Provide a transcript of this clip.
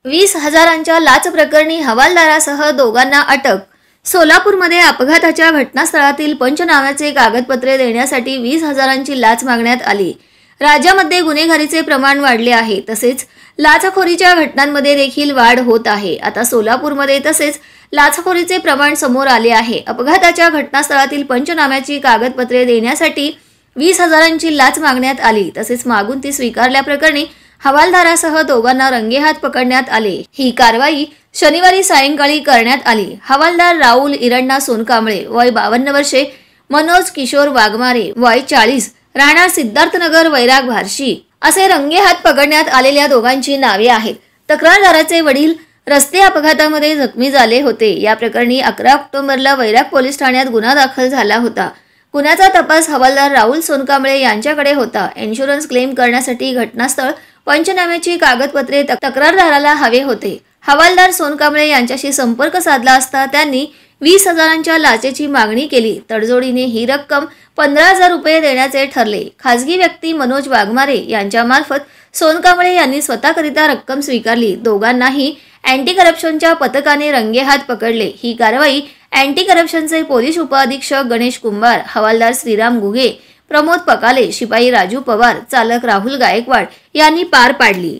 20,000च्या लाच प्रकरणी हवालदारासह दोघांना अटक। सोलापूरमध्ये अपघाताच्या घटनास्थळातील पंचनाम्याचे कागदपत्रे देण्यासाठी 20,000ची लाच मागण्यात आली। राज्यामध्ये गुन्हेगारीचे प्रमाण वाढले आहे, तसेच लाचखोरीच्या घटनांमध्ये देखील वाढ होत आहे। आता सोलापूरमध्ये तसेच लाचखोरीचे प्रमाण समोर आले आहे। अपघाताच्या घटनास्थळातील पंचनाम्याची कागदपत्रे देण्यासाठी 20,000ची लाच मागण्यात आली, तसेच मागून ती स्वीकारल्याप्रकरणी हवालदारासह दोघांना रंगेहात पकडण्यात आले। ही कारवाई शनिवारी सायंकाळी करण्यात आली। हवालदार राहुल इरण्णा सोनकांबळे वय 52 वर्षे, मनोज किशोर वाघमारे वय 40, राहणार सिद्धार्थनगर वैराग भारशी असे रंगेहात पकडण्यात आलेल्या दोघांची नावे आहेत। तक्रारदाराचे वडील रस्ते अपघातामध्ये जखमी झाले होते। या प्रकरणी 11 ऑक्टोबरला वैराग पोलीस ठाण्यात गुन्हा दाखल झाला होता। गुन्ह्याचा तपास हवालदार राहुल सोनकांबळे यांच्याकडे होता। इन्शुरन्स क्लेम करण्यासाठी घटनास्थळ पंचनाम्याची कागदपत्रे तक्रारदाराला हवे होते। हवालदार सोनकांबळे यांच्याशी संपर्क साधला असता त्यांनी 20,000च्या लाचेची मागणी केली। तडजोडीने ही रक्कम 15,000 रुपये देण्याचे ठरले। खासगी व्यक्ती मनोज वाघमारे यांच्या मार्फत सोनकांबळे यांनी स्वतःकरिता रक्कम स्वीकारली। दोघांनाही अँटी करप्शनच्या पथकाने रंगेहात पकडले। ही कारवाई अँटी करप्शनचे पोलीस उपअधीक्षक गणेश कुंभार, हवालदार श्रीराम गुगे, प्रमोद पकाले, शिपाई राजू पवार, चालक राहुल गायकवाड यांनी पार पाडली।